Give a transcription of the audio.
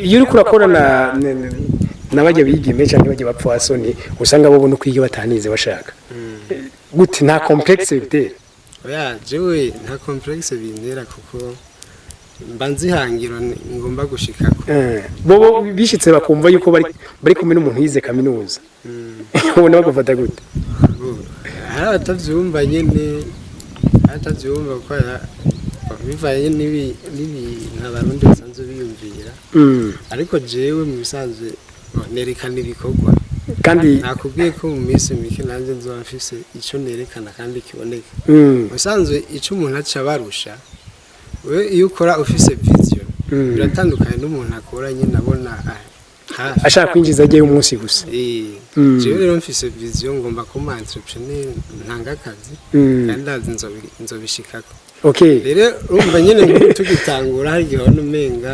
iyo uri kurakorana nabajya bigime cyangwa bajya bapfasoni usanga bo kwiga batanize bashaka gute nta complexe bitera oya jewe nta complexe bintera kuko mbanzi hangiro ngomba gushikako bo bishitse bakumva yuko bari kumwe n'umuntu yize kaminuza ubona bagufata gute atavyumva nyene atavyumva ko bivaye nibi n'abarundi basanzwe biyumvira ariko jewe mu bisanzwe nerekana ibikorwa kandi nakubwiye ko mu minsi mike nanjye nzoba mfise ico nerekana kandi kiboneka bisanzwe ico umuntu aca barusha we iyo ukora ufise vision biratandukanye n'umuntu akora nyine abona ashaka kwinjiza agiye umunsi gusa jewe rero mfise vision ngomba kuba entrepreneur ntanga akazi kandi ndazi nzobishikako okay rero urumva nyine tugitangura hari igihe umenga